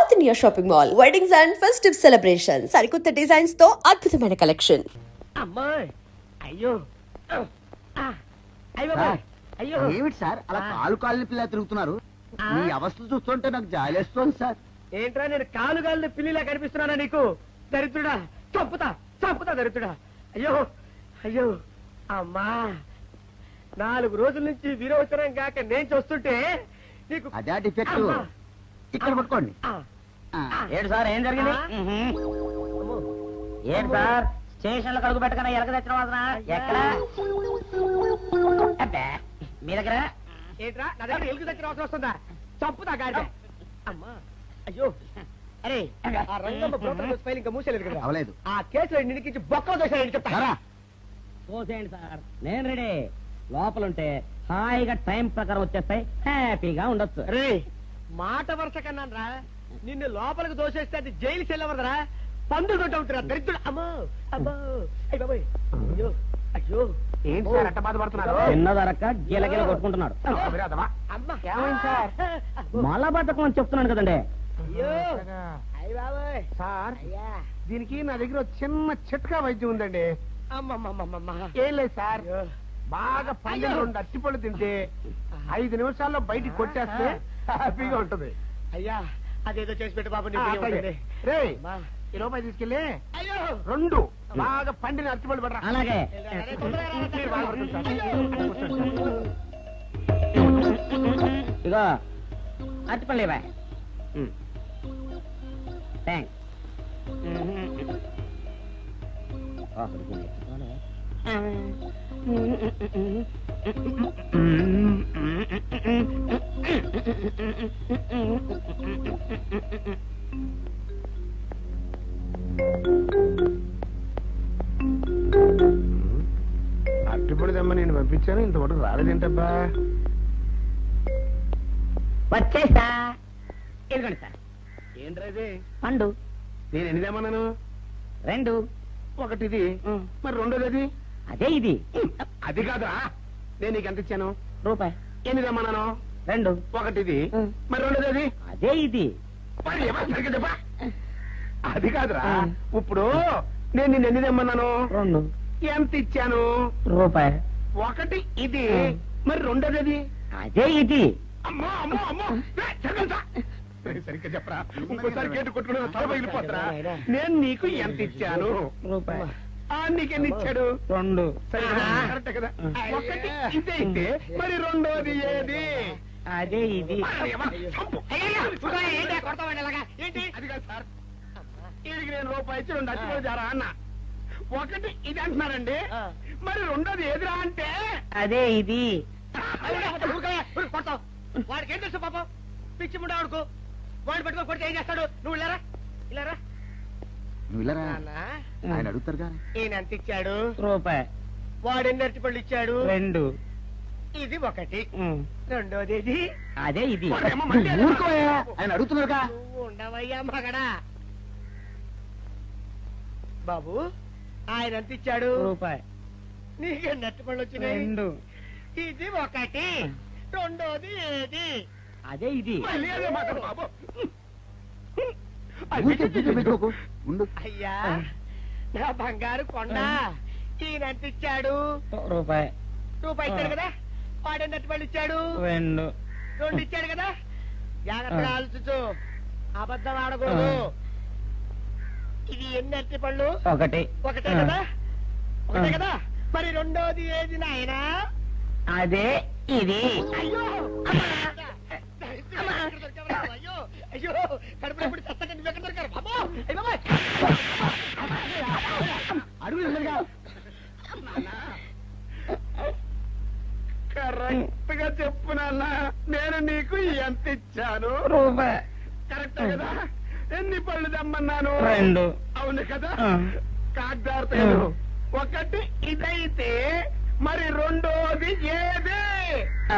South India shopping mall weddings and festive celebrations సరికొత్త designs తో అద్భుతమైన కలెక్షన్. అమ్మాయి అయ్యో అయ్యో అయ్యో ఏమిటి సార్ అలా కాలు కాళ్ళని పిల్ల తిరుగుతున్నారు? మీ అవస్థ చూస్తుంటే నాకు జాలేస్తోంది సార్. ఏంట్రా నేను కాలు కాళ్ళు పిల్లిలా కనిపిస్తున్నానా నీకు? దరిద్రుడా, చంపుతా చంపుతా దరిద్రుడా. అయ్యో అయ్యో అమ్మా, 4 రోజుల నుంచి విరోచనం కాక నేను చూస్తుంటే నీకు అదే డిఫెక్ట్. ఇక్కడ పట్టుకోండి. ఏంటి సార్ ఏం జరిగింది? ఏంటి సార్ స్టేషన్ లో కడుగు పెట్టకన్నా ఎలక తెచ్చిన వాసన ఎక్కడ? మీ దగ్గర ఏంట్రా నా దగ్గర ఎలుగు తెచ్చిన అవసరం వస్తుందా? చంపుతా గాడిద. అమ్మా అయ్యో అరే ఆ రంగమ్మ బ్రోకర్ ఫైల్ ఇంకా మూసేలేదు కదా? అవలేదు. ఆ కేసులో నిడికించి బొక్కలు దోశాడని చెప్తా. చూసేయండి సార్, నేను రెడీ. లోపలుంటే హాయిగా టైం ప్రకారం వచ్చేస్తాయి, హ్యాపీగా ఉండొచ్చు. రే మాట వరుస కన్నాను రా, నిన్ను లోపలికి దోసేస్తే అది జైలు చెల్లవరదరా, పందులు కొట్ట ఉంటారా దరిద్రుడు. అమ్మో అమ్మో అయ్య బాబోయ్, అయ్యో అయ్యో ఏంటి సార్ అట్ట బాధపడుతున్నారు? చిన్నదరక్క గిలగిల కొట్టుకుంటున్నాడు. అమ్మా సార్ మలబద్ధకం అని చెప్తున్నాను కదండి. అయ్యో అయ్య బాబోయ్ సార్ అయ్యా, దీనికి నా దగ్గర ఒక చిన్న చిట్కా వైద్యం ఉందండి. అమ్మమ్మమ్మమ్మ ఏం లేదు సార్, బాగా పండిన 2 అరటిపళ్ళు తింటే 5 నిమిషాల్లో బయటికి కొట్టేస్తే హ్యాపీగా ఉంటది. అయ్యా అదేదో చేసి పెట్టు బాబు. రే ఈ రూపాయి తీసుకెళ్ళి అయ్యో 2 బాగా పండిన అరటిపళ్ళు పడరా. అలాగే మీరు బాధపడుతుంది సార్. ఇగో అరటిపల్లివా. థ్యాంక్స్. అరటిపళ్ళు తెమ్మని నేను పంపించాను, ఇంతవరకు రాలేదేంటబ్బా? వచ్చేసా. ఇదిగోండి సార్ ఏంట్రైతే పండు. నేను ఎన్ని తెమ్మన్నాను? 2. ఒకటిది, మరి రెండోది అది? అదే ఇది. అది కాదురా, నేను నీకు ఎంత ఇచ్చాను? రూపాయి. ఎన్ని తెమ్మన్నాను? 2. ఒకటిది, మరి రెండోది అది? అదే ఇది. మరి ఏమన్నా సరిగ్గా చెప్పా? అది కాదురా, ఇప్పుడు నేను నిన్ను ఎన్ని తెమ్మన్నాను? 2. ఎంత ఇచ్చాను? రూపాయి. ఒకటి ఇది, మరి రెండోది అది? అదే ఇది. అమ్మో అమ్మో అమ్మో, సరిగ్గా చెప్పరా, ఇంకోసారి గేటు కొట్టుకుని తల పగిలిపోతారా? నేను నీకు ఎంత ఇచ్చాను? రూపాయి. నీకెన్ని ఇచ్చాడు? 2. కరెక్ట్ కదా? ఒకటి ఇదే అయితే మరి రెండోది ఏది? అదే ఇది. చంపు. ఏంటి అది కాదు సార్, వీడికి నేను రూపాయి ఇచ్చి 2 అచ్చిపోయి జారా అన్న. ఒకటి ఇది అంటున్నారండి, మరి రెండోది ఏదిరా అంటే? అదే ఇది. కొడతావు. వాడికి ఏం తెలుసు పాపం, పిచ్చి ముండా వాడుకో. వాడు పెట్టుకో కొడితే ఏం చేస్తాడు? నువ్వు ఇలారా ఇలారా. నువ్వు ఇలా ఆయన అడుగుతారు కానీ. ఈయన ఎంత ఇచ్చాడు? రూపాయి. వాడు ఎన్ని అరటిపళ్ళు ఇచ్చాడు? 2. ఇది ఒకటి, రెండోది ఇది. అదే ఇది. ఆయన అడుగుతున్నారుగా. నువ్వు ఉండవయ్యా మగడా. బాబు ఆయన ఎంత ఇచ్చాడు? రూపాయి. నీకెన్ని అరటిపళ్ళు వచ్చినాయి? 2. ఇది ఒకటి, రెండోది ఏది? అదే ఇది. మళ్ళీ అదే మాట బాబు. అయ్యా నా బంగారు కొండ, ఈయన ఎంత ఇచ్చాడు? రూపాయి. రూపాయి ఇచ్చాడు కదా. వాడెన్ని అరటిపళ్ళు ఇచ్చాడు? 2. 2 ఇచ్చాడు కదా. జాగ్రత్తగా ఆలోచించు, అబద్ధం ఆడకూడదు. ఇది ఎన్ని అరటిపళ్ళు? ఒకటి. ఒకటే కదా. ఒకటే కదా, మరి రెండోది ఏది నాయనా? అదే ఇది. అయ్యో అయ్యో అయ్యో, కడుపులో ఎప్పుడు చస్తగా నువ్వు ఎక్కడ దొరికారు బాబు? అయ్య బాబాయ్, అడుగు కరెక్ట్ గా చెప్పు నాన్న, నేను నీకు ఎంత ఇచ్చాను? రూపాయి. కరెక్ట్ కదా? ఎన్ని పళ్ళు తెమ్మన్నాను? 2. అవును కదా? కాగ్దారు. ఒకటి ఇదైతే మరి రెండోది ఏది?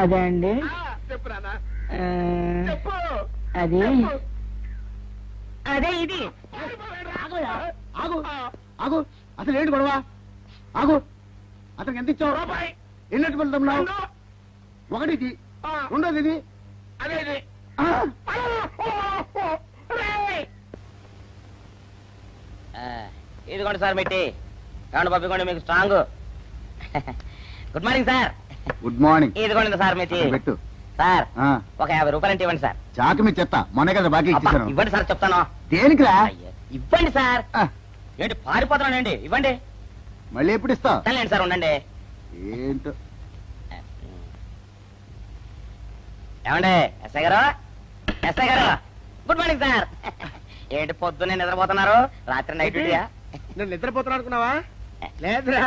అదే అండి. చెప్పు నాన్న, చెప్పు. అది అదే ఇది. ఆగు ఆగు, అసలు ఏంటి గొడవ? ఆగు, అతనికి ఎంత ఇచ్చావు? రూపాయి. ఎన్నట్టు వెళ్తున్నావు? ఒకటి ఇది, రెండోది ఇది, అదే ఇది. ఇదిగోండి సార్ మెట్టి ఏమండి బాబు ఇదిగోండి మీకు strong good morning sir good morning. ఇదిగోండి సార్ మెట్టి పెట్టు. సార్ ఆ, ఒక 50 రూపాయలు అంటే ఇవ్వండి సార్. చాకు మీ చెత్త మొన్న కదా బాకీ అబ్బా, ఇచ్చేసాను. ఇవ్వండి సార్ చెప్తాను. దేనికిరా? అయ్యో, ఇవ్వండి సార్. ఆ, ఏంటి పారిపోతున్నానండి, ఇవ్వండి. మళ్ళీ ఎప్పుడు ఇస్తావు? తల్లండి సార్ ఉండండి. ఏంటో. ఏమండి ఎస్ఐ గారు, ఎస్ఐ గారు గుడ్ మార్నింగ్ సార్. ఏంటి పొద్దున్నే నిద్రపోతున్నారు? రాత్రి నైట్ డ్యూటీయా? నేను నిద్రపోతున్నా అనుకున్నావా? లేదురా,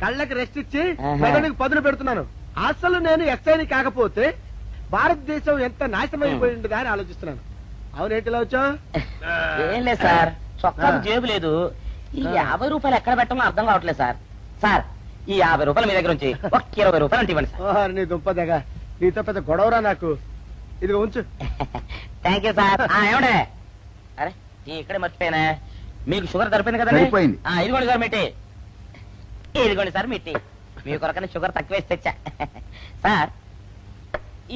కళ్ళకి రెస్ట్ ఇచ్చి ఆహా. మెదడుకి పదును పెడుతున్నాను. అసలు నేను ఎస్ఐని కాకపోతే భారతదేశం ఎంత నాశనం అయిపోయి ఉండదా అని ఆలోచిస్తున్నాను. అవునేంటిలా వచ్చావు? ఏం లేదు సార్, చొక్కా ఆ. జేబు లేదు. ఈ ఆ. 50 రూపాయలు ఎక్కడ పెట్టమో అర్థం కావట్లేదు సార్. సార్ ఈ 50 రూపాయలు మీ దగ్గర నుంచి ఒక 20 రూపాయలు అంటే ఇవ్వండి సార్. ఓహో, నీ దుంపదగా, నీతో పెద్ద గొడవరా నాకు. ఇదిగో ఉంచు. Thank you sir. ఏమండే అరే ఇక్కడే మర్చిపోయానే, మీకు షుగర్ సరిపోయింది కదండి? సరిపోయింది. ఇదిగోండి సార్ మిట్టి, ఇదిగోండి సార్ మిట్టి. మీ కొరకనే షుగర్ తక్కువ వేసి తెచ్చా. సార్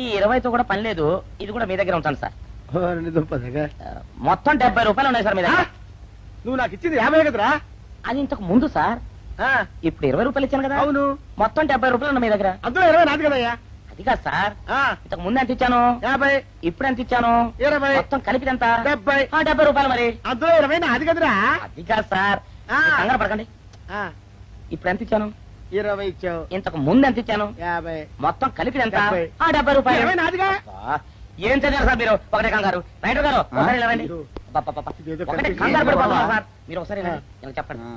ఈ 20తో కూడా పని లేదు, ఇది కూడా మీ దగ్గర ఉంటాను సార్. ఓ, నీ దుంపదగా. మొత్తం 70 రూపాయలు ఉన్నాయి సార్ మీ దగ్గర. నువ్వు నాకు ఇచ్చింది 50 కదరా? అది ఇంతకు ముందు సార్, ఆ, ఇప్పుడు 20 రూపాయలు ఇచ్చాను కదా. అవును. మొత్తం 70 రూపాయలు ఉన్నాయి మీ దగ్గర. అందులో 20 నాది కదయ్యా. అది కాదు సార్, ఆ, ఇంతకు ముందు ఎంత ఇచ్చాను, 50, ఇప్పుడు ఎంత ఇచ్చాను, 20, మొత్తం కలిపి ఎంత? 70. 70 రూపాయలు మరి. అందులో 20 నాది కదరా? అది కాదు సార్, ఆ. మీరు కంగారు పడకండి. ఆ, ఇప్పుడు ఎంత ఇచ్చాను, 20 ఇచ్చావు. ఇంతకు ముందు ఎంత ఇచ్చాను, 50. మొత్తం కలిపి ఎంత? 70. 70 రూపాయలు. 20 నాదిగా. అబ్బా, ఏం చదివారు సార్ మీరు? ఒకటే కంగారు. రైటర్ గారు ఒకసారి ఇలా రండి. అబ్బబ్బబ్బ. ఇదేదో ఒకటే కనిపించింది. కంగారు పడిపోతున్నారు బాబా. సార్. మీరు ఒకసారి ఇలా రండి. ఇలా చెప్పండి ఆ,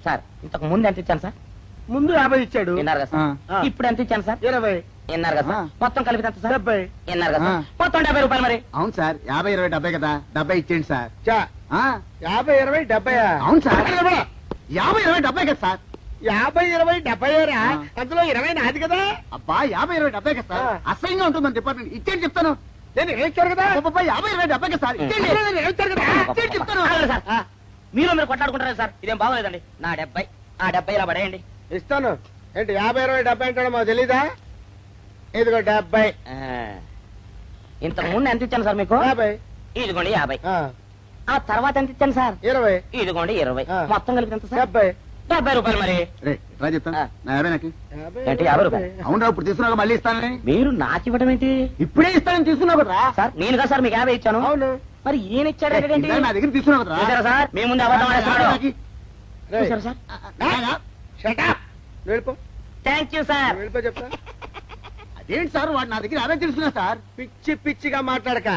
సార్. ఇంతకు ముందు ఎంత ఇచ్చాను సార్? ముందు 50 ఇచ్చాడు. విన్నారు కదా సార్. ఆ. ఇప్పుడు ఎంత ఇచ్చాను సార్? 20, విన్నారు కదా సార్. ఆ. మొత్తం కలిపి ఎంత సార్? 70. విన్నారు కదా సార్. ఆ. మొత్తం 70 రూపాయలు మరి. అవును సార్, 50, 20, 70 కదా. 70 ఇచ్చేయండి సార్. చా, ఆ, 50, 20, 70. అవును సార్. 50, 20, 70 కదా సార్. 50, 20, 70 రా. ఆ. అందులో 20 నాది కదా. అబ్బా 50, 20, 70 కదా సార్. ఆ. అసహ్యంగా ఉంటుందని డిపార్ట్మెంట్ ఇచ్చేయండి చెప్తాను. నేను ఇచ్చారు కదా. అబ్బబ్బా, 50, 20, 70 కదా సార్. ఇచ్చేయండి. అందులో నేను ఇచ్చారు కదా. ఇచ్చేయండి చెప్తాను. ఆగండి సార్. ఆ, మీరు కొట్లాడుకుంటారా సార్? ఇదేం బాగోలేదండి. నా 70 ఆ 70 ఇలా పడేయండి. ఇస్తాను. ఏంటి 50, 20, 70 అంటాడు మాకు తెలీదా? ఇదిగో 70. ఆ. ఇంతకు ముందు ఎంత ఇచ్చాను సార్ మీకు? 50. ఇదిగోండి 50. ఆ, ఆ తర్వాత ఎంత ఇచ్చాను సార్? 20. ఇదిగోండి 20. ఆ. మొత్తం కలిపి ఎంత సార్? 70. 70 రూపాయలు మరి. రే ఇట్లా చెప్తాను. ఆ. నా 50 నాకు. 50, ఏంటి, 50 రూపాయలు? అవును, ఇప్పుడు తీసుకున్నాక మళ్ళీ ఇస్తానని. మీరు నాకు ఇవ్వడం ఏంటి ఇప్పుడే ఇస్తానని తీసుకున్నావు కదా. సార్? నేను కదా సార్ మీకు 50 ఇచ్చాను. అవును. మరి ఈయన ఇచ్చాడు ఏంటి? ఇందాక నా దగ్గర తీసుకున్నావు కదా. చూసారా సార్, మీ ముందు అబద్ధం ఆడేస్తున్నాడు. రేయ్, చూసారా సార్? shut up. నువ్వు వెళ్ళిపో. Thank you sir. నువ్వు వెళ్ళిపో చెప్తా. అదేంటి సార్, వాడు నా దగ్గర 50 తీసుకున్నా సార్. పిచ్చి పిచ్చిగా మాట్లాడక.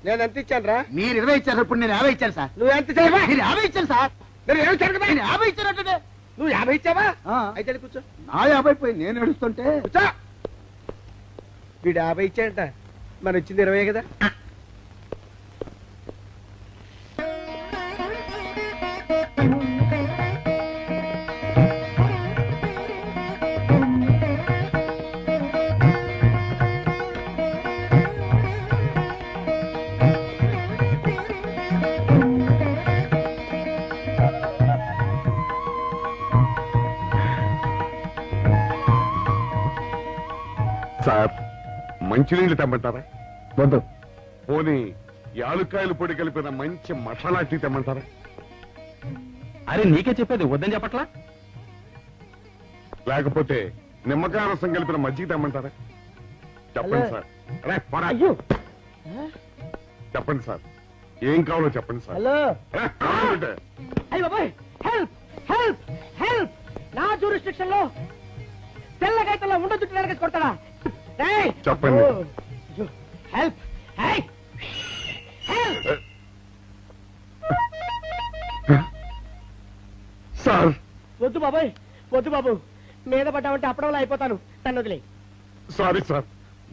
నేను ఎంత ఇచ్చాను రా? మీరు 20 ఇచ్చారు, ఇప్పుడు నేను 50 ఇచ్చాను సార్. నువ్వు ఎంత ఇచ్చావా? మీరు 50 ఇచ్చారు సార్. నేను 20 ఇచ్చాను కదా. నేను 50 ఇచ్చానంటే నువ్వు 50 ఇచ్చావా? ఆ. అయితే వెళ్ళి కూర్చో. నా 50 పోయి నేను ఏడుస్తుంటే. కూర్చో. వీడు 50 ఇచ్చాడంట, మనం ఇచ్చింది 20 కదా. సార్ మంచినీళ్ళు తెమ్మంటారా? వద్దు. పోనీ యాలుక్కాయలు పొడి కలిపిన మంచి మసాలా టీ తెమ్మంటారా? అరే నీకే చెప్పేది వద్దని చెప్పట్లా? లేకపోతే నిమ్మకాయ రసం కలిపిన మజ్జిగ తెమ్మంటారా? చెప్పండి హలో. సార్. రే, పోరా. అయ్యో. చెప్పండి సార్, ఏం కావాలో చెప్పండి సార్. హలో. రే, కావాలంటే. అయ్య బాబాయ్, హెల్ప్ హెల్ప్ హెల్ప్. నా జ్యూరిస్డిక్షన్ లో తెల్లగైతల్లో ఉండ చుట్టూ వెనకేసి కొడతాడా? రేయ్. చెప్పండి. ఓ, అయ్యో, హెల్ప్. హై. హెల్ప్. సార్ వద్దు బాబాయ్, వద్దు బాబు. మీద పడ్డామంటే అప్పడంలో అయిపోతాను. తను వదిలే. సారీ సార్,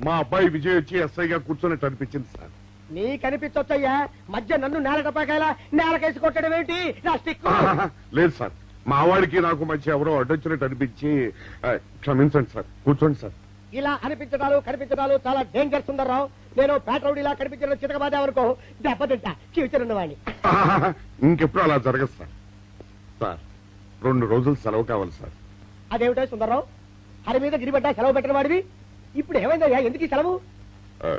మా అబ్బాయి విజయ్ వచ్చి ఎస్ఐగా కూర్చొని అనిపించింది సార్. నీ కనిపించొచ్చయ్యా, మధ్య నన్ను నేలకపాకాయలా నేలకేసి కొట్టడం ఏంటి? నా స్టిక్. లేదు సార్, మా వాడికి నాకు మధ్య ఎవరో అడ్డొచ్చినట్టు అనిపించి క్షమించండి సార్. కూర్చోండి సార్. ఇలా అనిపించడాలు కనిపించడాలు చాలా డేంజర్ సుందర్రావు. నేను పేట్రౌడీలా కనిపించిన చితకబాదామనుకో దెబ్బతింటా ఫ్యూచర్ ఉన్నవాడిని. ఇంకెప్పుడు అలా జరగదు సార్. సార్ 2 రోజులు సెలవు కావాలి సార్. అదేమిటో సుందర్రావు, హరి మీద గిరిబడ్డా సెలవు పెట్టిన వాడివి. ఇప్పుడు ఏమైందయ్యా, ఎందుకు ఈ సెలవు? ఆ,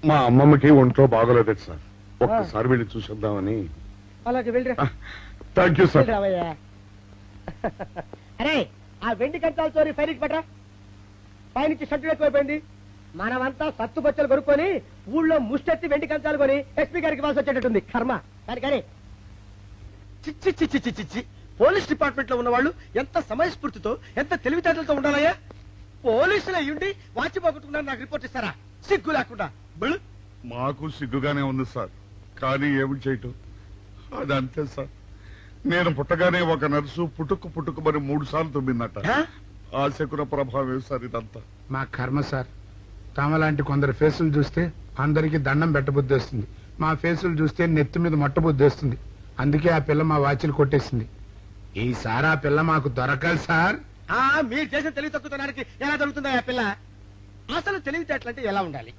మా అమ్మమ్మకి ఒంట్లో బాగోలేదు సార్. ఒక్కసారి వెళ్ళి చూసేద్దామని. అలాగే వెళ్ళిరా థ్యాంక్ యూ సార్ వెళ్ళిరావయ్యా. అరే ఆ వెండి కంచాల చోరీ ఫైరికి పట్రా. పైనుంచి షట్టు ఎక్కువైపోయింది. మనమంతా సత్తు బొచ్చలు కొనుక్కొని ఊళ్ళో ముష్టెత్తి వెండి కంచాలు కొని ఎస్పీ గారికి ఇవ్వాల్సి వచ్చేటట్టుంది కర్మ. కానీ చిచ్చి చిచ్చి చిచ్చి చిచ్చి పోలీస్ డిపార్ట్మెంట్ లో ఉన్న వాళ్ళు ఎంత సమయస్ఫూర్తితో ఎంత తెలివితేటలతో ఉండాలయ్యా. పోలీసులు అయ్యుండి వాచి పోగొట్టుకున్నారు నాకు రిపోర్ట్ ఇస్తారా? సిగ్గు లేకుండా బళ్ళు. మాకు సిగ్గుగానే ఉంది సార్, కానీ ఏమి చేయటం అదంతే సార్. నేను పుట్టగానే ఒక నర్సు పుట్టుకు మరి 3 సార్లు తుమ్మిందట. ఆ శకున ప్రభావం సార్ ఇదంతా. మా కర్మ సార్. తమలాంటి కొందరు ఫేసులు చూస్తే అందరికి దండం పెట్టబుద్ధి వస్తుంది. మా ఫేసులు చూస్తే నెత్తి మీద మొట్టబుద్ధి వస్తుంది. అందుకే ఆ పిల్ల మా వాచిలు కొట్టేసింది. ఈసారి ఆ పిల్ల మాకు దొరకాలి సార్. మీరు చేసిన తెలివి తక్కువతనానికి ఎలా దొరుకుతుందా ఆ పిల్ల? అసలు తెలివితేటలంటే ఎలా ఉండాలి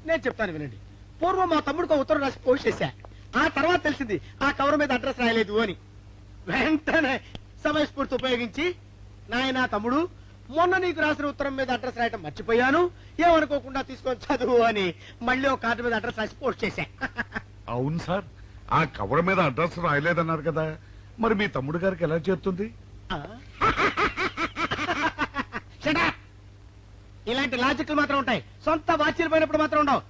నేను చెప్తాను వినండి. పూర్వం మా తమ్ముడికి ఒక ఉత్తరం రాసి పోస్ట్ చేశా. ఆ తర్వాత తెలిసింది ఆ కవర్ మీద అడ్రస్ రాయలేదు అని. వెంటనే సమయస్ఫూర్తి ఉపయోగించి నాయనా తమ్ముడు మొన్న నీకు రాసిన ఉత్తరం మీద అడ్రస్ రాయటం మర్చిపోయాను, ఏమనుకోకుండా తీసుకొని చదువు అని మళ్ళీ ఒక కార్డు మీద అడ్రస్ రాసి పోస్ట్ చేశా. అవును సార్, ఆ కవర్ మీద అడ్రస్ రాయలేదన్నారు కదా, మరి మీ తమ్ముడు గారికి ఎలా చేస్తుంది? Shut up! ఇలాంటి లాజిక్లు మాత్రం ఉంటాయి, సొంత వాచ్యలు పోయినప్పుడు మాత్రం ఉండవు.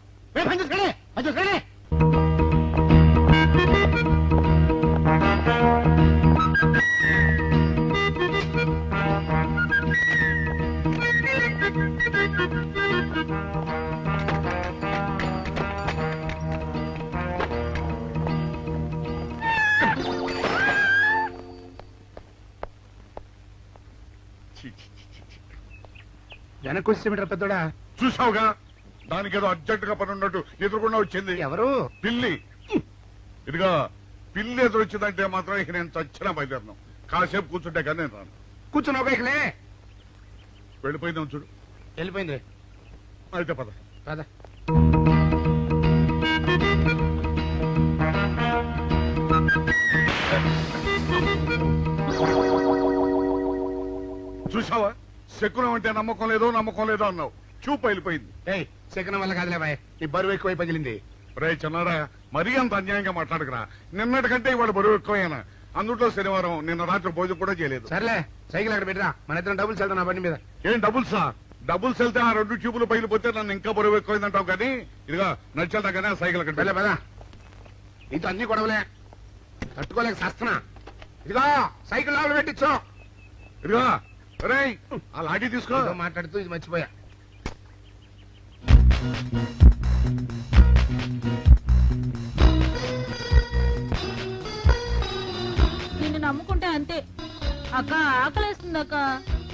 వెనక్కి వచ్చేమిట్రా పెద్దోడా? చూసావుగా, దానికేదో అర్జెంట్ గా పని ఉన్నట్టు ఎదురుకుండా వచ్చింది. ఎవరు? పిల్లి. ఇదిగా పిల్లి ఎదురు వచ్చిందంటే మాత్రం ఇక నేను చచ్చిన బయలుదేరను. కాసేపు కూర్చుంటే కానీ నేను రాను. కూర్చుని ఒక ఇకలే వెళ్ళిపోయిందాం చూడు. వెళ్ళిపోయింది. అయితే పద. పద. చూసావా, శకునం అంటే నమ్మకం లేదో అన్నావు. చూపు వెళ్ళిపోయింది. ఏయ్, సెకండ్ వల్ల కాదులే బాయ్, నీ బరువు ఎక్కువై పగిలింది. రే చిన్నారా, మరీ అంత అన్యాయంగా మాట్లాడకురా. నిన్నటికంటే ఇవాళ బరువు ఎక్కువైనా. అందులో శనివారం నిన్న రాత్రి భోజనం కూడా చేయలేదు. సర్లే, సైకిల్ అక్కడ పెట్టరా, మన ఇద్దరం డబ్బులు వెళ్తాం నా బండి మీద. ఏం డబుల్సా? డబుల్స్ వెళ్తే ఆ 2 ట్యూబులు పగిలిపోతే నన్ను ఇంకా బరువు ఎక్కువైందంటావు. కానీ ఇదిగా నడిచేదా కానీ ఆ సైకిల్ అక్కడ వెళ్ళే పదా. నీతో అన్ని గొడవలే, తట్టుకోలేక సస్తనా. ఇదిగో సైకిల్ లోపల పెట్టించు. ఇదిగా రే, ఆ లాఠీ తీసుకో. ఏదో మాట్లాడుతూ ఇది మర్చిపోయా. నిన్ను నమ్ముకుంటే అంతే. అక్క ఆకలేస్తుంది అక్క.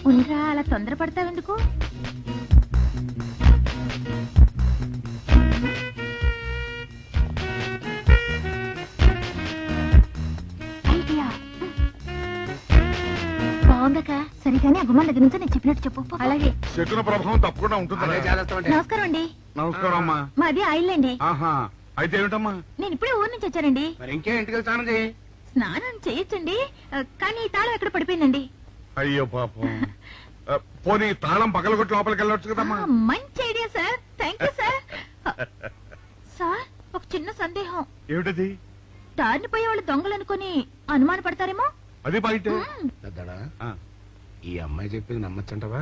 ఉండరా, అలా తొందరపడతావెందుకు? ఐడియా బాగుందక్క. సరిగానే ఆ గుమ్మం దగ్గర నుంచి నేను చెప్పినట్టు చెప్పు. అలాగే. శకున ప్రభావం తప్పకుండా ఉంటుంది. అదే చేస్తామంటే. నమస్కారం అండి. నమస్కారం అమ్మా. మాది ఆయిల్ అండి. ఆహా, అయితే ఏమిటమ్మా? నేను ఇప్పుడే ఊరు నుంచి వచ్చానండి. మరి ఇంకే ఇంటికి వెళ్తానది. స్నానం చేయొచ్చండి, కానీ ఈ తాళం ఎక్కడ పడిపోయిందండి. అయ్యో పాపం. పోనీ తాళం పగలగొట్టి లోపలికి వెళ్ళొచ్చు కదమ్మా. మంచి idea sir, thank you sir. Sir, ఒక చిన్న సందేహం. ఏమిటది? దారిని పోయే వాళ్ళు దొంగలు అనుకుని అనుమాన పడతారేమో. అది బయట. పెద్దడా, ఈ అమ్మాయి చెప్పింది నమ్మచ్చంటవా?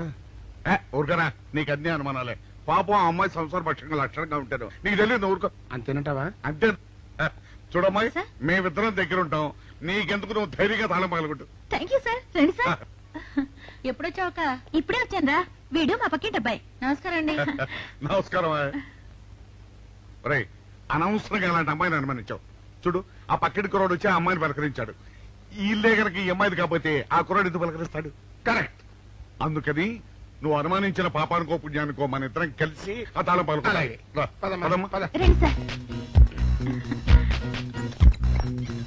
ఊరుకరా, నీకు అన్ని అనుమానాలే. పాపం ఆ అమ్మాయి సంసార పక్షంగా లక్షణంగా ఉంటారు. నీకు తెలియదు, ఊరుకో. అంతేనంటావా? అంతే. చూడమ్మాయి, సార్? మేమిద్దరం దగ్గర ఉంటాం. నీకెందుకు, నువ్వు ధైర్యంగా తాళం పగలగొట్టు. Thank you sir. రండి సార్. ఎప్పుడొచ్చావుక? ఇప్పుడే వచ్చాను రా. వీడు మా పక్కింటి అబ్బాయి. నమస్కారం అండి. నమస్కారం. రే, అనవసరంగా అలాంటి అమ్మాయిని అనుమానించావు. చూడు, ఆ పక్కటి కుర్రాడు వచ్చి ఆ అమ్మాయిని పలకరించాడు. ఈ ఇల్లే కనుక ఈ అమ్మాయిది కాకపోతే ఆ కుర్రాడు ఎందుకు పలకరిస్తాడు? కరెక్ట్. అందుకని నువ్వు అనుమానించిన పాపానికో పుణ్యానికో మన ఇద్దరం కలిసి ఆ తాళం అలాగే. పదమ్మా, పలకమ్మా. పద. రండి సార్.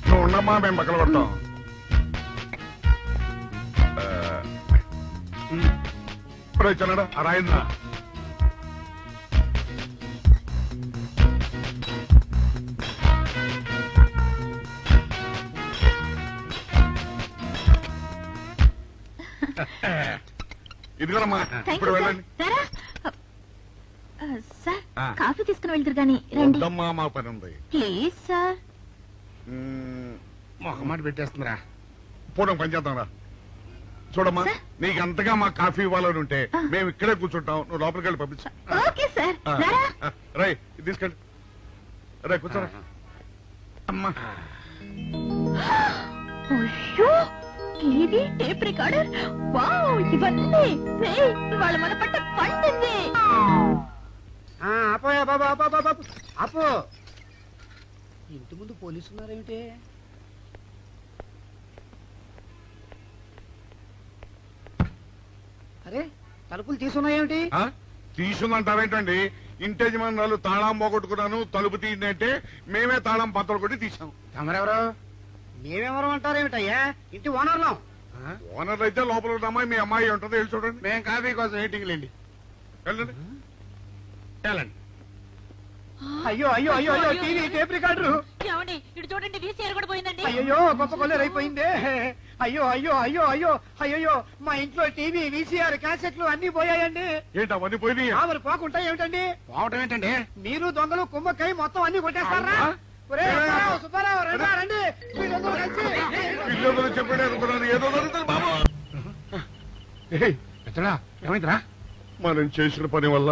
నువ్వు ఉండమ్మా, మేము పక్కన పడతాం. చిన్నడా ఆ రాయిందా? ఇదిగోనమ్మా, థ్యాంక్ ఇప్పుడు యూ సార్. వెళ్ళండి. రారా. సార్, ఆ. కాఫీ తీసుకుని వెళ్తారు గాని రండి వద్దమ్మా, మా పని ఉంది. Please sir. మొహమాట పెట్టేస్తుందిరా. పూర్వం పని చేద్దాం రా. చూడమ్మా, నీకు అంతగా మా కాఫీ ఇవ్వాలని ఉంటే మేము ఇక్కడే కూర్చుంటాం, నువ్వు లోపలికి వెళ్ళి పంపించు. Okay sir. రై ఇది తీసుకెళ్ళి రే కూర్చోరా. అమ్మా అయ్యో, టీవీ, టేప్ రికార్డర్, వావ్, ఇవన్నీ రేయ్, ఇవాళ మన పట్ట పండింది. అపోయా బాబా అపో. ఇంటి ముందు పోలీసు ఉన్నారేమిటి? అరే, తలుపులు తీసున్నాయేమిటి? తీసుందంటారేంటండి? ఇంటి యజమానులు తాళం పోగొట్టుకున్నాను, తలుపు తీయండి అంటే మేమే తాళం పత్తలు కొట్టి తీసాం. తమరెవరు? మేమెవరం అంటారేమిటయ్యా? ఇంటి ఓనర్లం. ఓనర్ అయితే లోపల ఉన్న అమ్మాయి మీ అమ్మాయి ఉంటుందో వెళ్ళి చూడండి. మేము కాఫీ కోసం వెయిటింగ్ లేండి. వెళ్ళండి వెళ్ళండి. అయ్యో అయ్యో అయ్యో అయ్యో, టీవీ, టేప్ రికార్డరు. ఏమండి ఇటు చూడండి, వీసీఆర్ కూడా పోయిందండి. అయ్యో, గొప్ప కొల్లేరైపోయిందే. అయ్యో అయ్యో అయ్యో అయ్యో అయ్యో, మా ఇంట్లో టీవీ, వీసీఆర్, క్యాసెట్లు అన్ని పోయాయండి. ఏంటి అవన్నీ పోయినాయి? మరి పోకుండా ఏమిటండి? పోవటం ఏంటండి? మీరు దొంగలు కుమ్మక్కై మొత్తం అన్ని కొట్టేస్తారా? ఒరేయ్, సుబ్బారావు, సుబ్బారావు, రండి రండి, వీళ్ళందరూ కలిసి. పిల్లలు చెప్పండి అనుకున్నాను, ఏదో జరుగుతుంది బాబు. ఎత్తడా ఏమైందిరా? మనం చేసిన పని వల్ల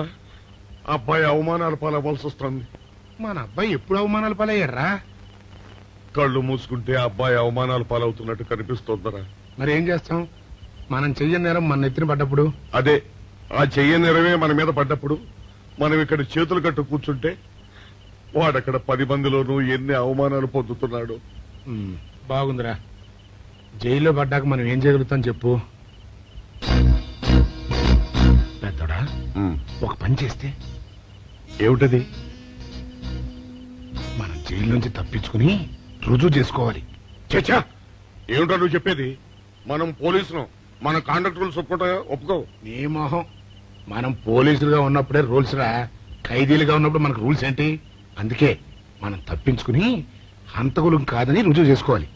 అబ్బాయి అవమానాలు పాలవలసి వస్తుంది. మన అబ్బాయి ఎప్పుడు అవమానాలు పాలయ్యారా? కళ్ళు మూసుకుంటే అబ్బాయి అవమానాలు పాలవుతున్నట్టు కనిపిస్తోందరా. మరి ఏం చేస్తాం? మనం చెయ్యని నేరం మన నెత్తిన పడ్డప్పుడు, అదే ఆ చెయ్య నెరవే మన మీద పడ్డప్పుడు మనం ఇక్కడ చేతులు కట్టు కూర్చుంటే వాడక్కడ 10 మందిలోనూ ఎన్ని అవమానాలు పొందుతున్నాడు. బాగుందిరా. జైల్లో పడ్డాక మనం ఏం చేయగలుగుతాం చెప్పు? పెద్దోడా, ఒక పని చేస్తే ఏమిటది? మనం జైలు నుంచి తప్పించుకుని రుజువు చేసుకోవాలి. చచ్చా, ఏమిటో నువ్వు చెప్పేది? మనం పోలీసులు, మన కాండక్ట్ రూల్స్ ఒప్పుకోవు. నీ మొహం, మనం పోలీసులుగా ఉన్నప్పుడే రూల్స్ రా. ఖైదీలుగా ఉన్నప్పుడు మనకు రూల్స్ ఏంటి? అందుకే మనం తప్పించుకుని హంతకులం కాదని రుజువు చేసుకోవాలి.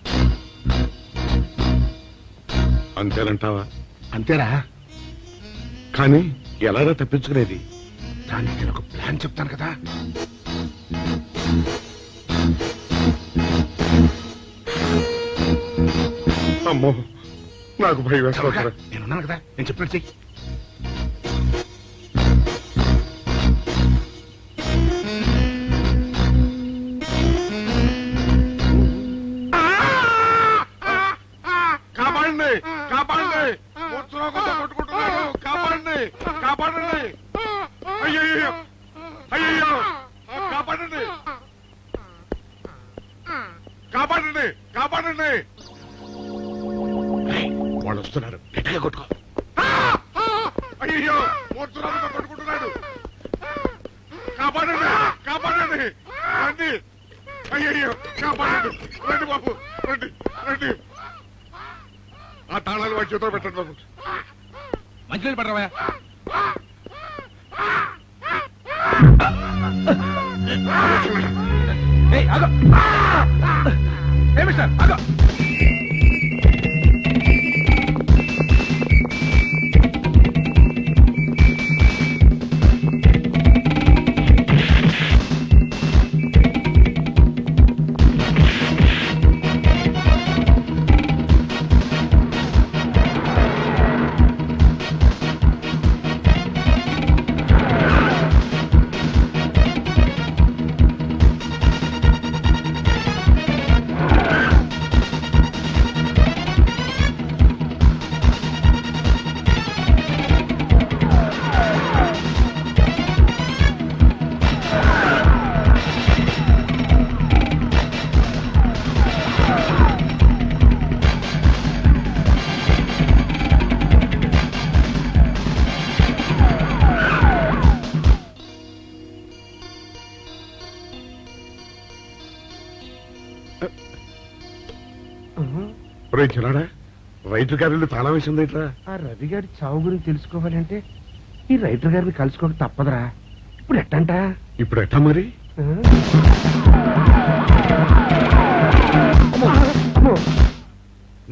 అంతేనంటావా? అంతేరా. కానీ ఎలాగా తప్పించుకునేది? దానికి నేను ఒక ప్లాన్ చెప్తాను కదా. అమ్మో, నాకు భయం వేస్తారా. నేనున్నాను కదా, నేను చెప్పినట్టు చెయ్యి. కాపాడండి, కాపాడండి, మూర్ఛలోకంతో కొట్టుకుంటున్నాడు, కాపాడండి, కాపాడండి. అయ్యయ్యో, అయ్యయ్యో, కాపాడండి, కాపాడండి, కాపాడండి. వాళ్ళు వస్తున్నారు, గట్టిగా కొట్టుకో. అయ్యో, మూర్ఛలోకంతో కొట్టుకుంటున్నాడు, కాపాడండి, కాపాడండి, రండి. అయ్యయ్యో, కాపాడండి, రండి బాబు, రండి రండి. ఆ తాళాలు వాడి చేతిలో పెట్టండి బాబు. మంచినీళ్ళు పడరావా? మిస్టర్ ఆగో. చిన్నాడా, రైటర్ గారి తాళం వేసింది ఇట్లా. ఆ రవి గారి చావు గురించి తెలుసుకోవాలంటే ఈ రైటర్ గారిని కలుసుకోక తప్పదురా. ఇప్పుడు ఎట్టంట? ఇప్పుడు ఎట్టా మరి?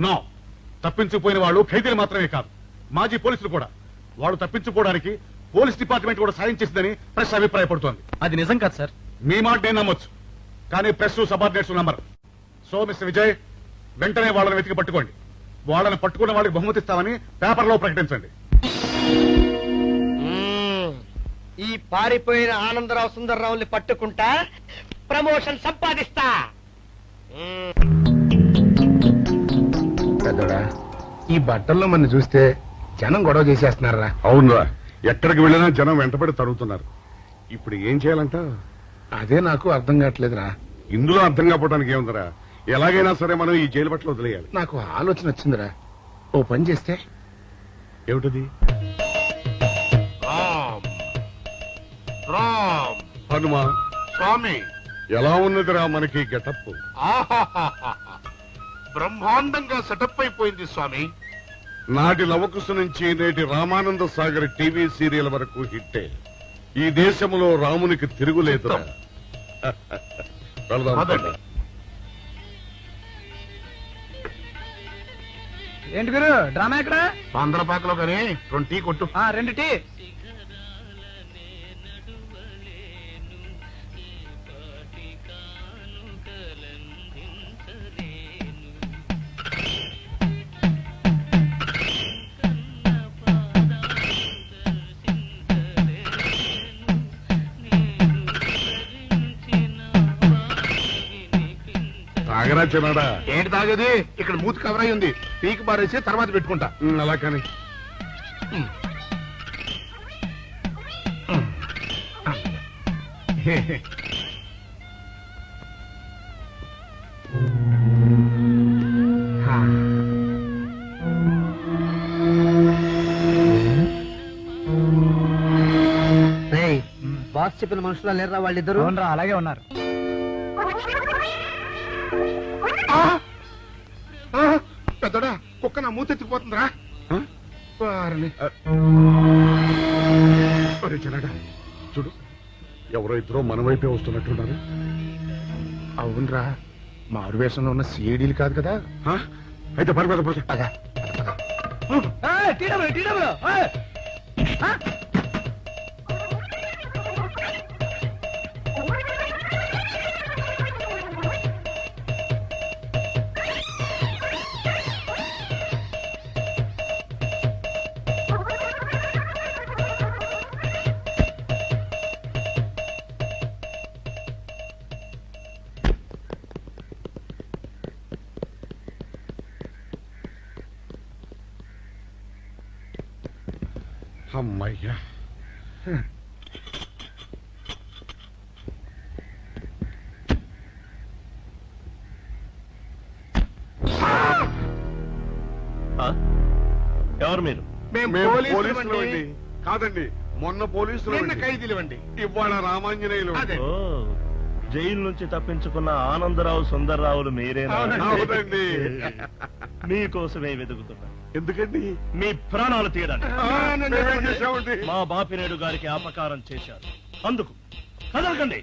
నో, తప్పించుకుపోయిన వాళ్ళు ఖైదీలు మాత్రమే కాదు, మాజీ పోలీసులు కూడా. వాళ్ళు తప్పించుకోవడానికి పోలీస్ డిపార్ట్మెంట్ కూడా సాయం చేసిందని ప్రెస్ అభిప్రాయపడుతోంది. అది నిజం కాదు సార్. మీ మాట నేను నమ్మొచ్చు, కానీ press subordinates number. So mister Vijay, వెంటనే వాళ్ళని వెతికి పట్టుకోండి. వాళ్ళని పట్టుకున్న వాళ్ళకి బహుమతి ఇస్తామని పేపర్లో ప్రకటించండి. ఈ పారిపోయిన ఆనందరావు సుందర్రావుని పట్టుకుంటా ప్రమోషన్ సంపాదిస్తా. పెద్దోడా, ఈ బట్టల్లో మన చూస్తే జనం గొడవ చేసేస్తున్నారా? అవునరా, ఎక్కడికి వెళ్ళినా జనం వెంటబడి తరుగుతున్నారు. ఇప్పుడు ఏం చేయాలంట? అదే నాకు అర్థం కావట్లేదురా. ఇందులో అర్థం కావడానికి ఏముందిరా? ఎలాగైనా సరే మనం ఈ జైలు బట్టలు వదిలేయాలి. నాకు ఆలోచన వచ్చిందిరా. ఓ పని చేస్తే ఏమిటది? హనుమా స్వామి, ఎలా ఉన్నదిరా మనకి గెటప్? బ్రహ్మాండంగా సెటప్ అయిపోయింది స్వామి. నాటి లవకుశ నుంచి నేటి రామానంద సాగర్ టీవీ సీరియల్ వరకు హిట్టే. ఈ దేశంలో రామునికి తిరుగులేదురా. వెళదాం. ఏంటి గురు డ్రామా ఎక్కడ? పందలపాకలో కానీ 2 టీ కొట్టు. 2 టీ. తాగరా చిన్నాడా? ఏంటి తాగేది? ఇక్కడ మూతి కవర్ అయి ఉంది. పీకి బారేసి తర్వాత పెట్టుకుంటా. అలా కానీ బాస్ చెప్పిన మనుషులా లేరా వాళ్ళిద్దరు? అలాగే ఉన్నారు. పెద్దోడా, కుక్క నా మూతెత్తిపోతుందిరా. చిన్నాడా చూడు, ఎవరో ఇద్దరు మన వైపే వస్తున్నట్టున్నారు. అవునరా, మారు వేషంలో ఉన్న సీడీలు కాదు కదా. అయితే పర్వాలేదు. అమ్మయ్యా, ఎవరు మీరు? మేము పోలీసులు అండి. కాదండి, మొన్న పోలీసులు ఖైదీలు అండి. ఇవాళ రామాంజనేయులు. ఓ, జైలు నుంచి తప్పించుకున్న ఆనందరావు సుందర్రావులు మీరేనా? అవునండి. మీకోసమే వెతుకుతున్నా. ఎందుకండి? మీ ప్రాణాలు తీయడానికి. మేమేం చేశామండి? మా బాపినేడు గారికి అపకారం చేశారు, అందుకు కదలకండి.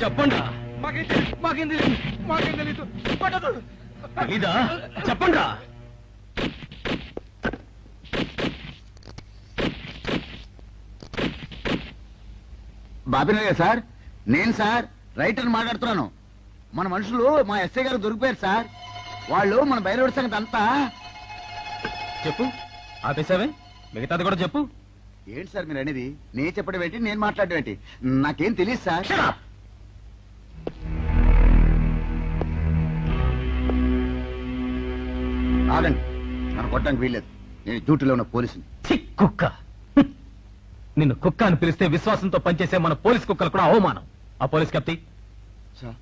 చెప్పండి మాకేం తెలీదు ఇదా చెప్పండి బాబినయ్య సార్, నేను సార్ రైటర్ మాట్లాడుతున్నాను. మన మనుషులు మా ఎస్ఐ గారు దొరికిపోయారు సార్. వాళ్ళు మన బయలుదేరి సంగతి అంతా చెప్పు. ఆపేసావే, మిగతాది కూడా చెప్పు. ఏంటి సార్ మీరు అనేది? నేను చెప్పడం ఏంటి, నేను మాట్లాడడం ఏంటి? నాకేం తెలియదు సార్. ఆగండి, నన్ను కొట్టడానికి వీల్లేదు. నేను డ్యూటీలో ఉన్న పోలీసుని. కుక్క, నిన్ను కుక్క అని పిలిస్తే విశ్వాసంతో పనిచేసే మన పోలీస్ కుక్కలు కూడా అవమానం. ఆ పోలీస్ కప్తి సార్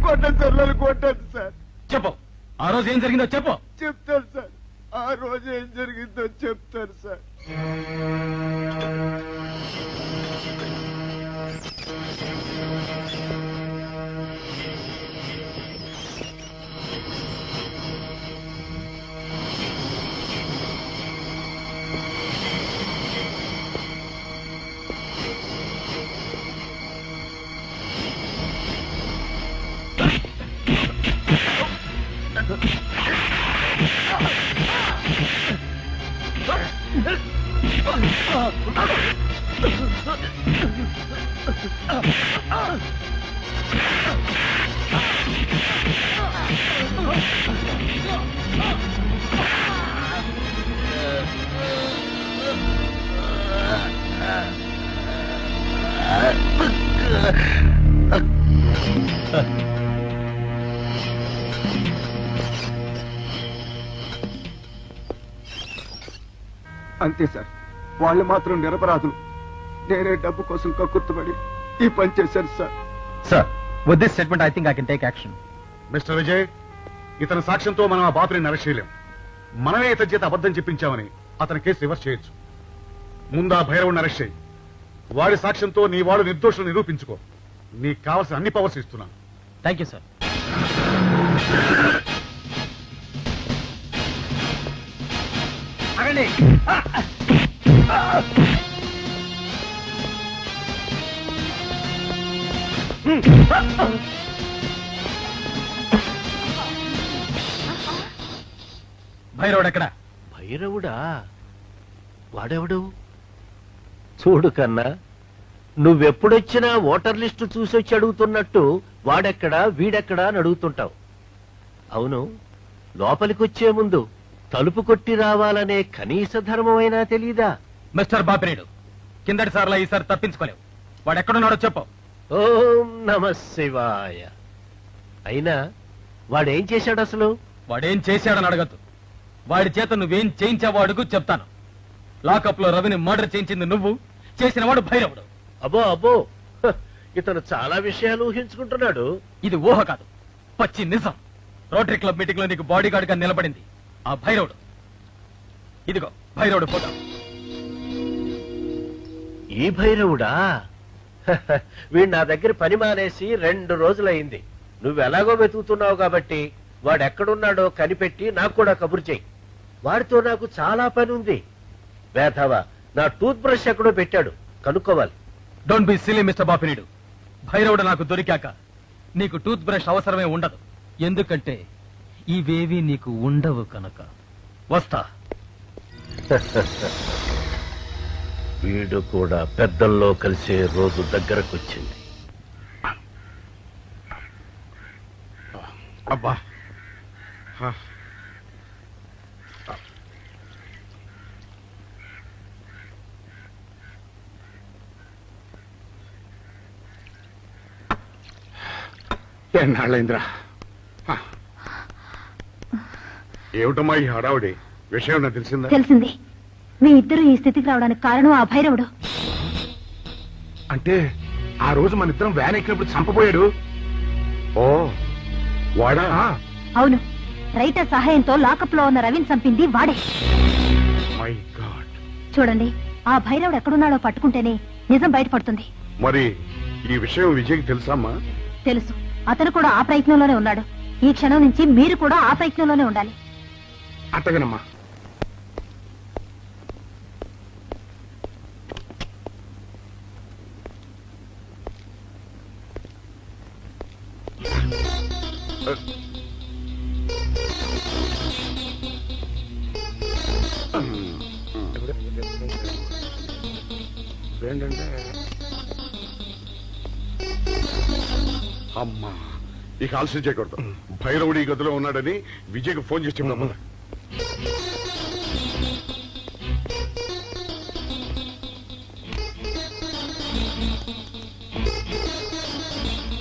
కొట్టండి సార్, నన్ను కొట్టండి సార్. చెప్పు, ఆ రోజు ఏం జరిగిందో చెప్పు. చెప్తాను సార్, ఆ రోజు ఏం జరిగిందో చెప్తాను సార్. అంతే సార్, వాళ్ళు మాత్రం నిరపరాధులు. నేనే డబ్బు కోసం కక్కుర్తుపడి ఈ పని చేశాను sir. Sir, with this statement I think I can take action. Mister Vijay, ఇతని సాక్ష్యంతో మనం ఆ బాపుని అరెస్ట్ చేయలేం. మనమే ఇతని చేత అబద్ధం చెప్పించామని అతని కేసు రివర్స్ చేయొచ్చు. ముందు ఆ భైరవుని అరెస్ట్ చేయి. వాడి సాక్ష్యంతో నీ వాడు నిర్దోషులు నిరూపించుకో. నీకు కావాల్సిన అన్ని పవర్స్ ఇస్తున్నాను. Thank you sir. భైరవుడు ఎక్కడ? భైరవుడా? వాడెవడు? చూడు కన్నా, నువ్వెప్పుడొచ్చినా ఓటర్ లిస్టు చూసొచ్చి అడుగుతున్నట్టు వాడెక్కడా వీడెక్కడా అని అడుగుతుంటావు. అవును, లోపలికొచ్చే ముందు తలుపు కొట్టి రావాలనే కనీస ధర్మమైనా తెలీదా? మిస్టర్ బాపినేడు, కిందటి సార్లా ఈసారి తప్పించుకోలేవు. వాడు ఎక్కడున్నాడో చెప్పు. ఓం నమ శివాయ. అయినా వాడేం చేశాడు అసలు? వాడేం చేశాడని అడగద్దు. వాడి చేత నువ్వేం చేయించావో అడుగు, చెప్తాను. లాకప్ లో రవిని మర్డర్ చేయించింది నువ్వు, చేసిన వాడు భైరవుడు. అబ్బో అబ్బో, హ, ఇతను చాలా విషయాలు ఊహించుకుంటున్నాడు. ఇది ఊహ కాదు, పచ్చి నిజం. రోటరీ క్లబ్ మీటింగ్ లో నీకు బాడీ గార్డ్ గా నిలబడింది ఆ భైరవుడు. ఇదిగో భైరవుడు ఫోటో. ఈ భైరవుడా? హ, వీడు నా దగ్గర పని మానేసి 2 రోజులైంది. నువ్వెలాగో వెతుకుతున్నావు కాబట్టి వాడెక్కడున్నాడో కనిపెట్టి నాకు కూడా కబురు చెయ్యి. వాడితో నాకు చాలా పని ఉంది. వేధవా, నా టూత్ బ్రష్ ఎక్కడో పెట్టాడు, కనుక్కోవాలి. Don't be silly mister Bapineedu. భైరవుడు నాకు దొరికాక నీకు టూత్ బ్రష్ అవసరమే ఉండదు. ఎందుకంటే ఇవేవి నీకు ఉండవు కనుక. వస్తా. వీడు కూడా పెద్దల్లో కలిసే రోజు దగ్గరకొచ్చింది. అబ్బా, ఎన్నాళ్ళైందిరా? ఏమిటమ్మా ఈ హడావుడి? విషయం నాకు తెలిసిందా? తెలిసింది. మీ ఇద్దరు ఈ స్థితికి రావడానికి కారణం ఆ భైరవుడు. అంటే ఆ రోజు మన ఇద్దరం వ్యాన్ ఎక్కినప్పుడు చంపబోయాడు. ఓ వాడా? అవును, రైటర్ సహాయంతో లాకప్ లో ఉన్న రవిని చంపింది వాడే. My God. చూడండి, ఆ భైరవుడు ఎక్కడున్నాడో పట్టుకుంటేనే నిజం బయటపడుతుంది. మరి ఈ విషయం విజయ్కి తెలుసమ్మా? తెలుసు, అతను కూడా ఆ ప్రయత్నంలోనే ఉన్నాడు. ఈ క్షణం నుంచి మీరు కూడా ఆ ప్రయత్నంలోనే ఉండాలి. అట్టగనమ్మా. ఏంటంటే అమ్మా, ఇక ఆలస్యం చేయకూడదు. భైరవుడి గదిలో ఉన్నాడని విజయ్కి ఫోన్ చేసి చెప్తామా?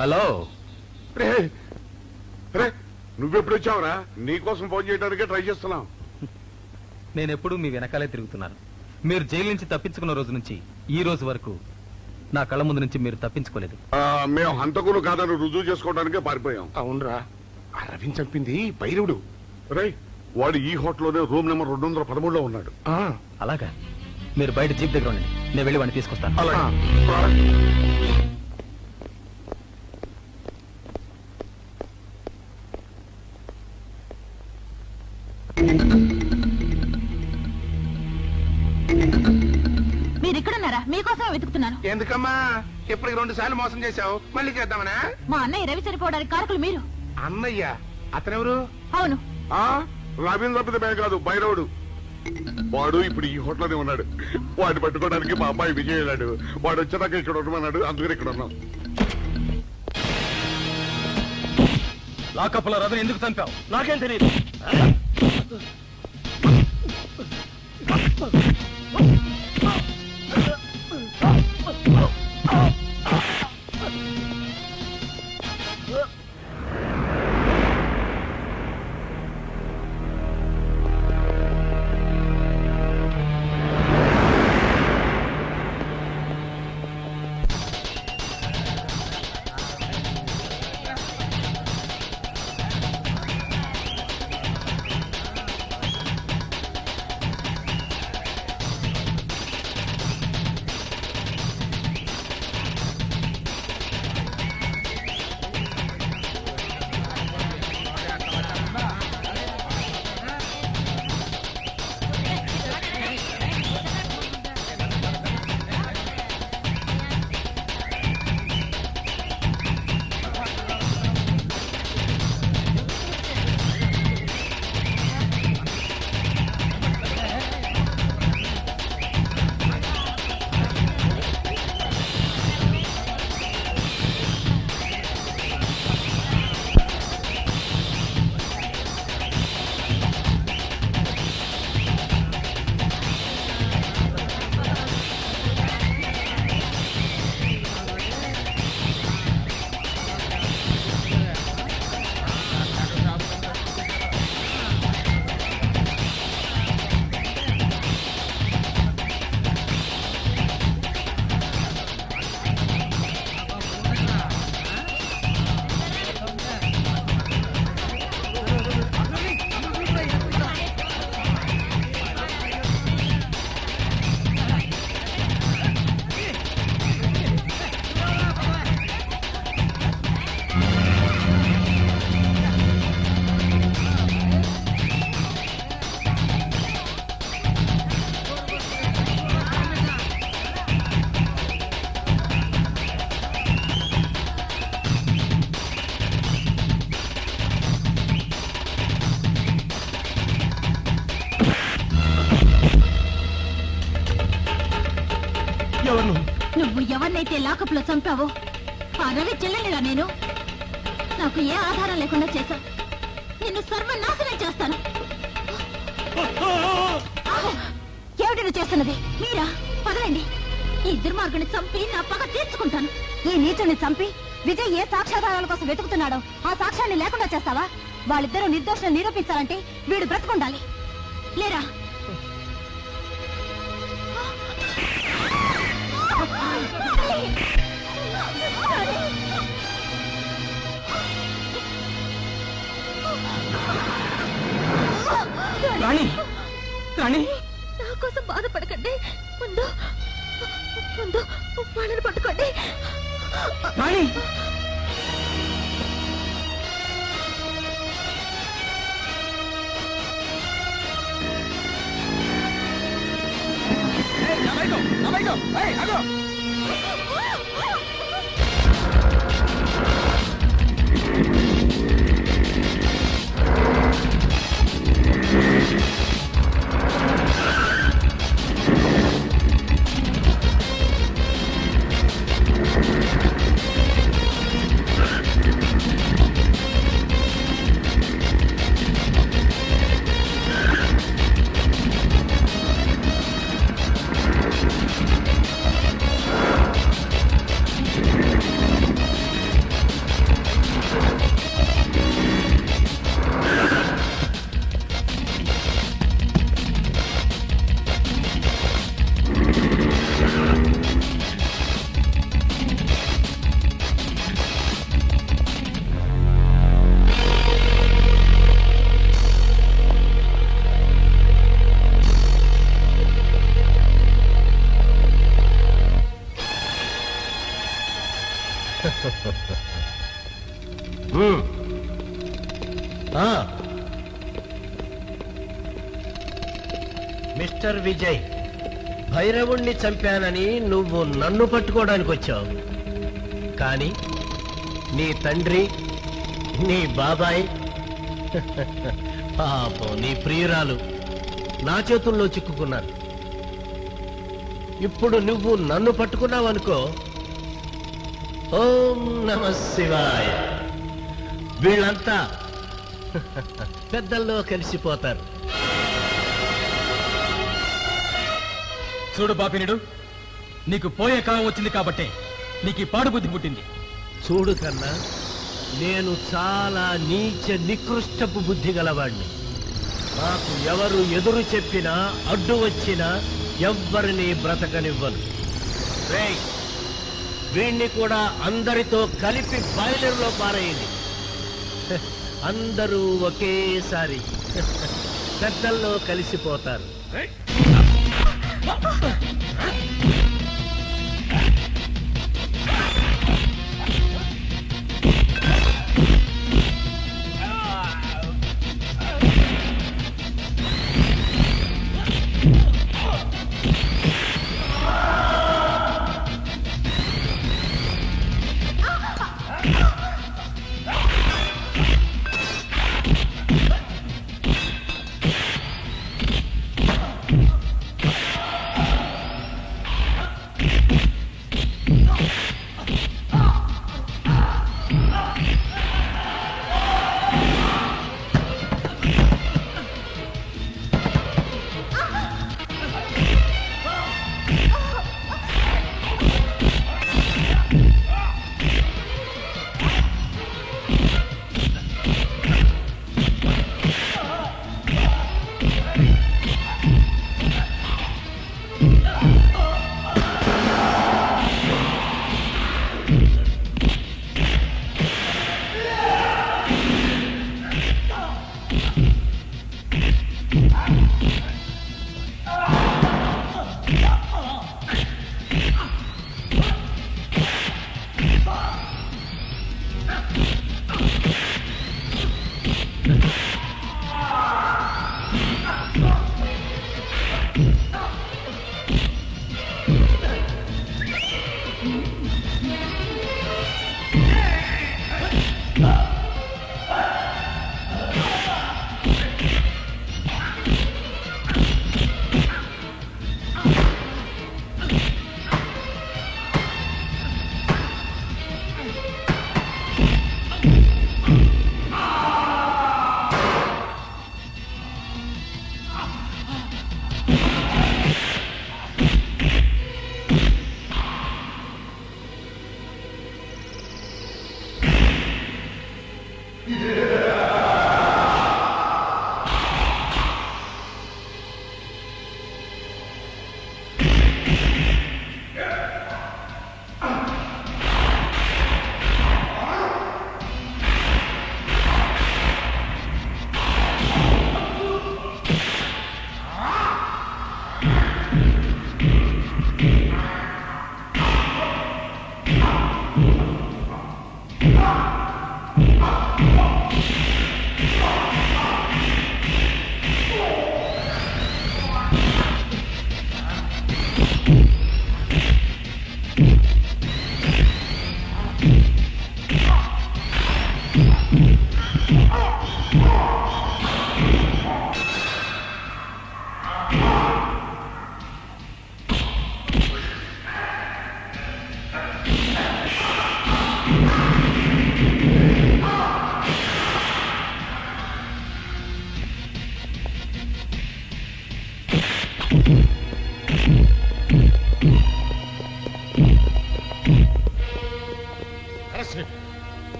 హలో. రే రే, నువ్వెప్పుడు వచ్చావురా? నీకోసం ఫోన్ చేయడానికే ట్రై చేస్తున్నాం. నేనెప్పుడు మీ వెనకాలే తిరుగుతున్నాను. మీరు జైలు నుంచి తప్పించుకున్న రోజు నుంచి ఈ రోజు వరకు నా కళ్ళ ముందు నుంచి మీరు తప్పించుకోలేదు. మేము హంతకులు కాదని రుజువు చేసుకోవడానికే పారిపోయాం. అవునరా, ఆ రవిని చంపింది భైరవుడు. రే, వాడు ఈ హోటల్లోనే రూమ్ నెంబర్ 213లో ఉన్నాడు. అలాగా? మీరు బయట జీప్ దగ్గర ఉండండి, నేను వెళ్ళి వాడిని తీసుకొస్తాను. మీరు ఇక్కడున్నారా? మీకోసం వెతుకుతున్నాను. ఎందుకమ్మా ఇప్పటికి 2 సార్లు మోసం చేశావు, మళ్ళీ చేద్దామనా? మా అన్నయ్య రవి చనిపోవడానికి కారకులు మీరు. అన్నయ్య? అతనెవరు? అవును, రవీంద్ర తప్పితే కాదు, భైరవుడు. వాడు ఇప్పుడు ఈ హోటల్లోనే ఉన్నాడు. వాడిని పట్టుకోవడానికి మా అమ్మాయి విజయ్ వెళ్ళాడు. వాడు వచ్చేదాకా ఇక్కడ ఉండమన్నాడు, అందుకని ఇక్కడ ఉన్నాం. లాకప్లో రవిని ఎందుకు చంపావు? నాకేం తెలియదు. నువ్వు ఎవరినైతే లాకప్ లో చంపావో ఆ రవి చెల్లెలిరా నేను. నాకు ఏ ఆధారం లేకుండా చేశావు. నిన్ను సర్వనాశనం చేస్తాను. ఏమిటి నువ్వు చేస్తున్నది? మీరా? పదలండి. ఈ దుర్మార్గుని చంపి నా పగ తీర్చుకుంటాను. ఈ నీచుని చంపి విజయ్ ఏ సాక్ష్యాధారాల కోసం వెతుకుతున్నాడో ఆ సాక్ష్యాన్ని లేకుండా చేస్తావా? వాళ్ళిద్దరూ నిర్దోషం నిరూపించాలంటే వీడు బ్రతుకుండాలి. లేరా? Hey! ముందు వాళ్ళని పట్టుకోండి. మిస్టర్ విజయ్, భైరవుణ్ణి చంపానని నువ్వు నన్ను పట్టుకోవడానికి వచ్చావు. కానీ నీ తండ్రి, నీ బాబాయ్, పాపం నీ ప్రియురాలు నా చేతుల్లో చిక్కుకున్నారు. ఇప్పుడు నువ్వు నన్ను పట్టుకున్నావనుకో, ఓం నమ శివాయ, వీళ్ళంతా పెద్దల్లో కలిసిపోతారు. చూడు బాపినుడు, నీకు పోయే కాలం వచ్చింది కాబట్టే నీకు ఈ పాడు బుద్ధి పుట్టింది. చూడు కన్నా, నేను చాలా నీచ నికృష్టపు బుద్ధి గలవాణ్ణి. నాకు ఎవరు ఎదురు చెప్పినా అడ్డు వచ్చినా ఎవ్వరిని బ్రతకనివ్వను. రేయ్, వీణ్ణి కూడా అందరితో కలిపి బాయిలర్లో పారేయండి. అందరూ ఒకేసారి పెద్దల్లో కలిసిపోతారు.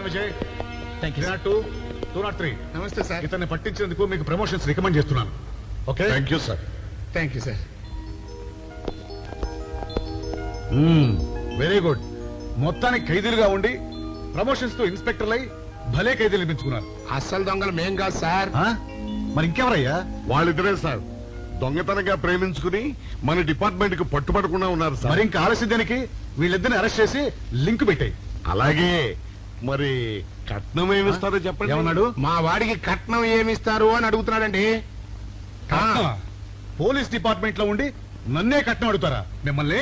విజయ్ థ్యాంక్ యూ 203 నమస్తే సార్. ఇతన్ని పట్టించినందుకు మీకు ప్రమోషన్స్ రికమెండ్ చేస్తున్నాను. Okay thank you sir. Thank you sir. Very good. మొత్తానికి ఖైదీలుగా ఉండి ప్రమోషన్స్ తో ఇన్స్పెక్టర్లు అయి భలే ఖైదీలు పెంచుకున్నారు. అస్సలు దొంగలు మేం కాదు సార్. మరి ఇంకెవరయ్యా? వాళ్ళిద్దరే సార్. దొంగతనంగా ప్రేమించుకుని మన డిపార్ట్మెంట్ కు పట్టుబడకుండా ఉన్నారు సార్. మరి ఇంకా ఆలస్యం దానికి వీళ్ళిద్దరిని అరెస్ట్ చేసి లింక్ పెట్టాయి. అలాగే మరి కట్నం ఏమిస్తారో చెప్పండి. ఏమన్నాడు? మా వాడికి కట్నం ఏమిస్తారు అని అడుగుతున్నాడండి. పోలీస్ డిపార్ట్మెంట్ లో ఉండి నన్నే కట్నం అడుగుతారా? మిమ్మల్ని